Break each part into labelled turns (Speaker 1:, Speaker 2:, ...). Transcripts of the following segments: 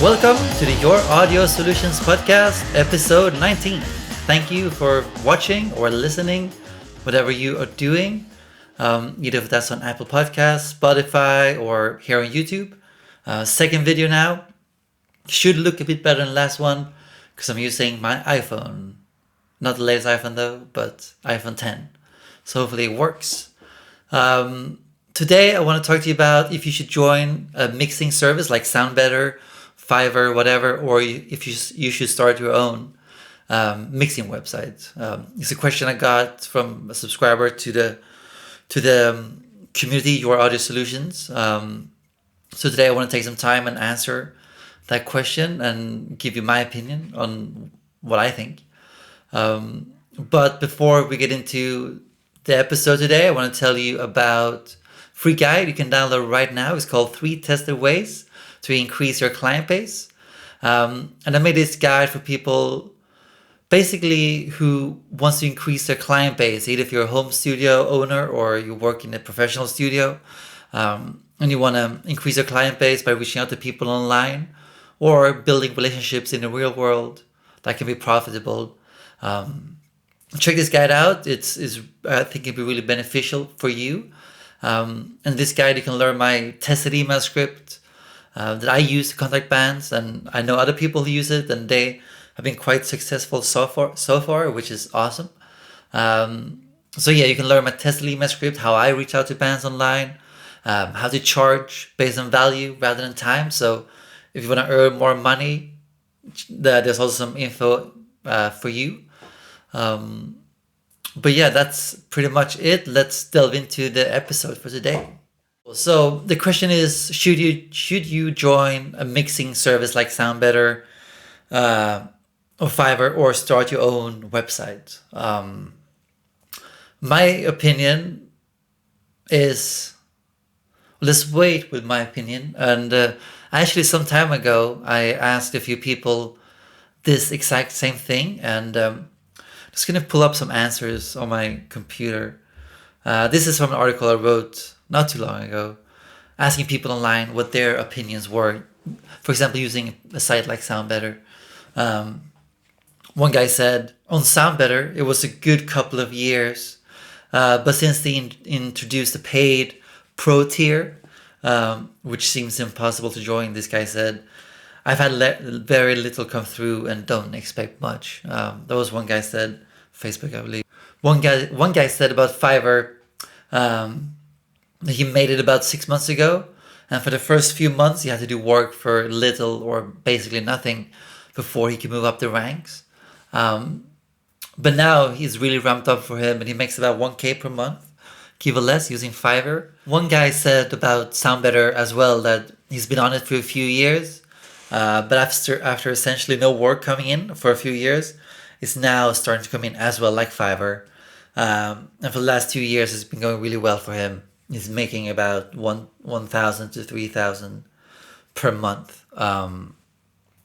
Speaker 1: Welcome to the Your Audio Solutions Podcast, episode 19. Thank you for watching or listening, whatever you are doing, either if that's on Apple Podcasts, Spotify, or here on YouTube. Second video now. Should look a bit better than the last one because I'm using my iPhone. Not the latest iPhone though, but iPhone 10. So hopefully it works. Today I want to talk to you about if you should join a mixing service like SoundBetter, Fiverr, whatever, or if you should start your own mixing website. It's a question I got from a subscriber to the community Your Audio Solutions. So today I want to take some time and answer that question and give you my opinion on what I think. But before we get into the episode today, I want to tell you about a free guide you can download right now. It's called 3 Tested Ways to Increase Your Client Base. And I made this guide for people basically who wants to increase their client base, either if you're a home studio owner or you work in a professional studio, and you want to increase your client base by reaching out to people online or building relationships in the real world that can be profitable. Check this guide out. I think it'd be really beneficial for you. And this guide, you can learn my tested email script that I use to contact bands, and I know other people who use it, and they have been quite successful so far, which is awesome. So yeah, you can learn my tested email script, how I reach out to bands online, how to charge based on value rather than time. So if you want to earn more money, there's also some info for you. But yeah, that's pretty much it. Let's delve into the episode for today. So the question is, should you join a mixing service like SoundBetter or Fiverr, or start your own website? My opinion is, let's wait with my opinion. And actually some time ago, I asked a few people this exact same thing, and just going to pull up some answers on my computer. This is from an article I wrote not too long ago, asking people online what their opinions were. For example, using a site like SoundBetter. One guy said, on SoundBetter, it was a good couple of years, but since they introduced the paid pro tier, which seems impossible to join, this guy said, I've had very little come through and don't expect much. That was one guy said, Facebook, I believe. One guy said about Fiverr, he made it about 6 months ago, and for the first few months he had to do work for little or basically nothing before he could move up the ranks. But now he's really ramped up for him, and he makes about 1K per month, give or less, using Fiverr. One guy said about SoundBetter as well that he's been on it for a few years, but after essentially no work coming in for a few years, it's now starting to come in as well, like Fiverr. And for the last 2 years, it's been going really well for him. He's making about 1,000 to 3,000 per month.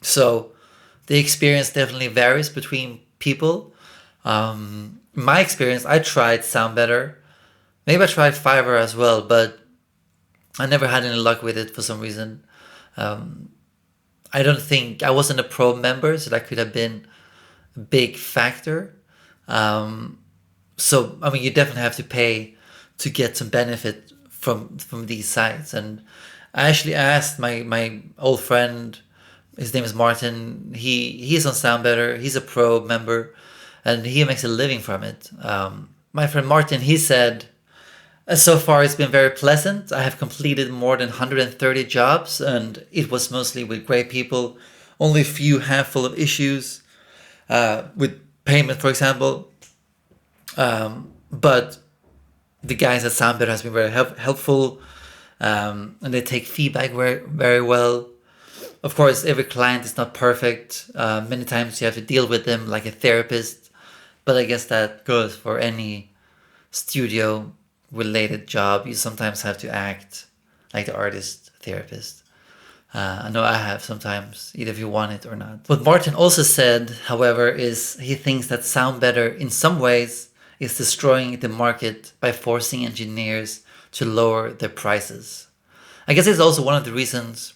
Speaker 1: So the experience definitely varies between people. My experience, I tried SoundBetter. Maybe I tried Fiverr as well, but I never had any luck with it for some reason. I don't think I wasn't a pro member, so that could have been a big factor. So I mean, you definitely have to pay to get some benefit from these sites. And I actually asked my old friend, his name is Martin. He's on SoundBetter. He's a pro member, and he makes a living from it. My friend Martin, he said, so far it's been very pleasant. I have completed more than 130 jobs, and it was mostly with great people. Only a few handful of issues with payment, for example. But the guys at SoundBetter has been very helpful, and they take feedback very, very well. Of course, every client is not perfect. Many times you have to deal with them like a therapist, but I guess that goes for any studio related job. You sometimes have to act like the artist therapist. I know I have sometimes, either if you want it or not. What Martin also said, however, is he thinks that SoundBetter in some ways is destroying the market by forcing engineers to lower their prices. I guess it's also one of the reasons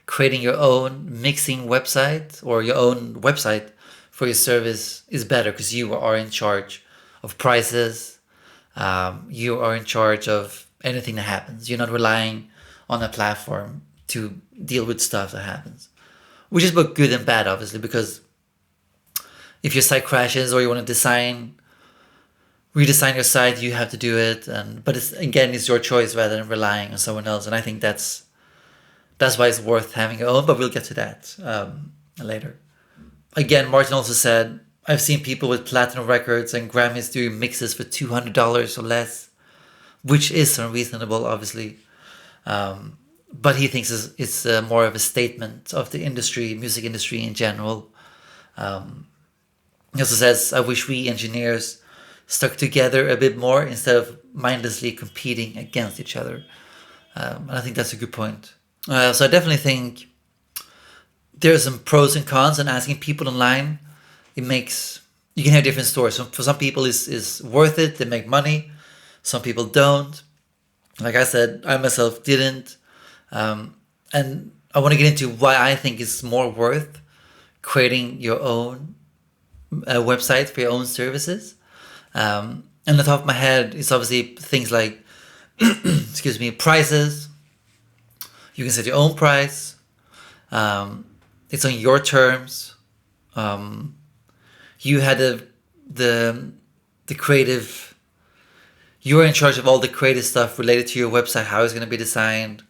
Speaker 1: creating your own mixing website or your own website for your service is better because you are in charge of prices. You are in charge of anything that happens. You're not relying on a platform to deal with stuff that happens, which is both good and bad, obviously, because if your site crashes or you want to redesign your site, you have to do it. But it's your choice rather than relying on someone else. And I think that's why it's worth having your own. But we'll get to that later. Again, Martin also said, I've seen people with platinum records and Grammys doing mixes for $200 or less, which is unreasonable, obviously. But he thinks it's more of a statement of the industry, music industry in general. He also says, I wish we engineers stuck together a bit more instead of mindlessly competing against each other. And I think that's a good point. So I definitely think there's some pros and cons, and asking people online, you can have different stories. So for some people it's worth it, they make money. Some people don't. Like I said, I myself didn't. And I want to get into why I think it's more worth creating your own website for your own services. And on the top of my head, it's obviously things like, excuse me, prices. You can set your own price. It's on your terms. You had the creative. You're in charge of all the creative stuff related to your website, how it's going to be designed,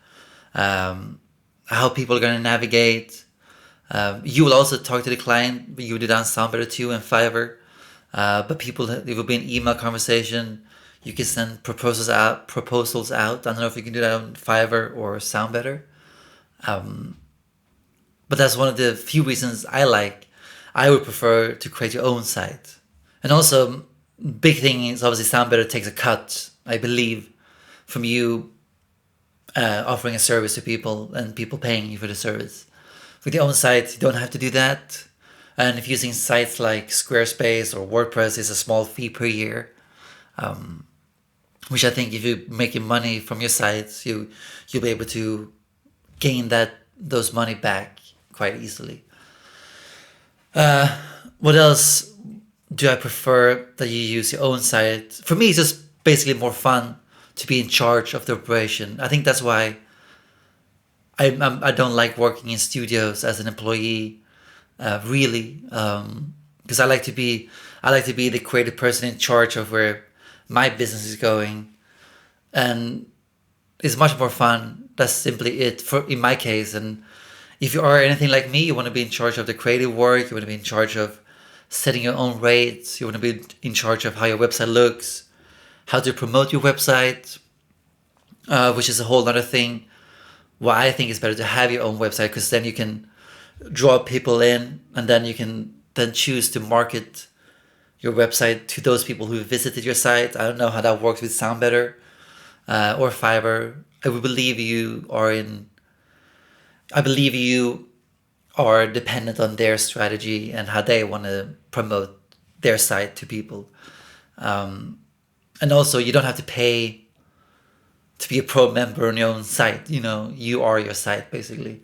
Speaker 1: how people are going to navigate. You will also talk to the client, but you do that on SoundBetter too and Fiverr. But it will be an email conversation. You can send proposals out. I don't know if you can do that on Fiverr or SoundBetter. But that's one of the few reasons I would prefer to create your own site. And also, big thing is obviously SoundBetter takes a cut, I believe, from you offering a service to people and people paying you for the service. With your own site, you don't have to do that. And if using sites like Squarespace or WordPress, it's a small fee per year. Which I think if you're making money from your sites, you'll be able to gain those money back quite easily. What else do I prefer that you use your own site? For me, it's just basically more fun to be in charge of the operation. I think that's why I don't like working in studios as an employee, really, because I like to be the creative person in charge of where my business is going, and it's much more fun. That's simply it in my case. And if you are anything like me, you want to be in charge of the creative work. You want to be in charge of setting your own rates. You want to be in charge of how your website looks, how to promote your website, which is a whole other thing. Why I think it's better to have your own website, because then you can draw people in, and then you can then choose to market your website to those people who visited your site. I don't know how that works with SoundBetter or Fiverr. I believe you are dependent on their strategy and how they want to promote their site to people. And also, you don't have to pay to be a pro member on your own site. You are your site, basically.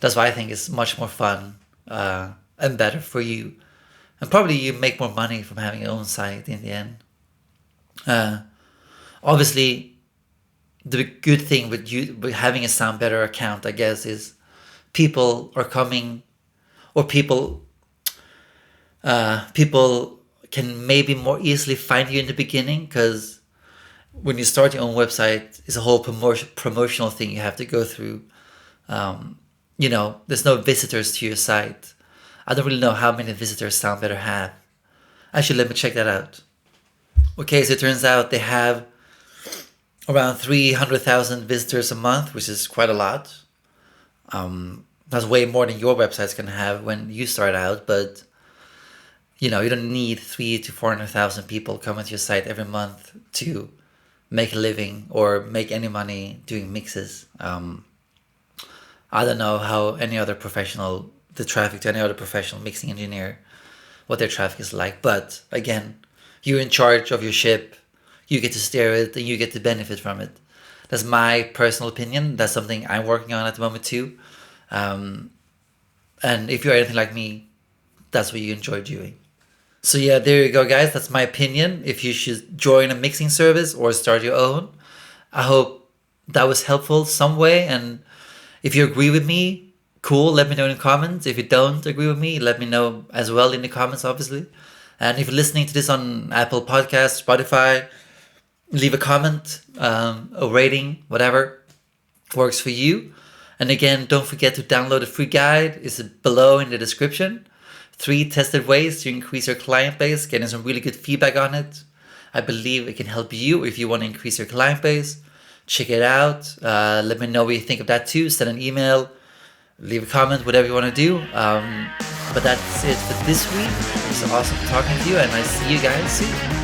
Speaker 1: That's why I think it's much more fun and better for you. And probably you make more money from having your own site in the end. Obviously, the good thing with having a SoundBetter account, I guess, is people are coming, or people can maybe more easily find you in the beginning, because when you start your own website, it's a whole promotional thing you have to go through. There's no visitors to your site. I don't really know how many visitors SoundBetter have. Actually, let me check that out. Okay, so it turns out they have around 300,000 visitors a month, which is quite a lot. That's way more than your website's gonna have when you start out, but you don't need 300,000 to 400,000 people coming to your site every month to make a living or make any money doing mixes. I don't know how the traffic to any other professional mixing engineer, what their traffic is like. But again, you're in charge of your ship. You get to steer it and you get to benefit from it. That's my personal opinion. That's something I'm working on at the moment too. And if you're anything like me, that's what you enjoy doing. So yeah, there you go, guys. That's my opinion. If you should join a mixing service or start your own. I hope that was helpful some way. And if you agree with me, cool, let me know in the comments. If you don't agree with me, let me know as well in the comments, obviously. And if you're listening to this on Apple Podcasts, Spotify, leave a comment, a rating, whatever works for you. And again, don't forget to download a free guide. It's below in the description. 3 tested ways to increase your client base, getting some really good feedback on it. I believe it can help you if you want to increase your client base. Check it out. Let me know what you think of that too. Send an email, leave a comment, whatever you want to do. But that's it for this week. It was awesome talking to you, and I see you guys soon.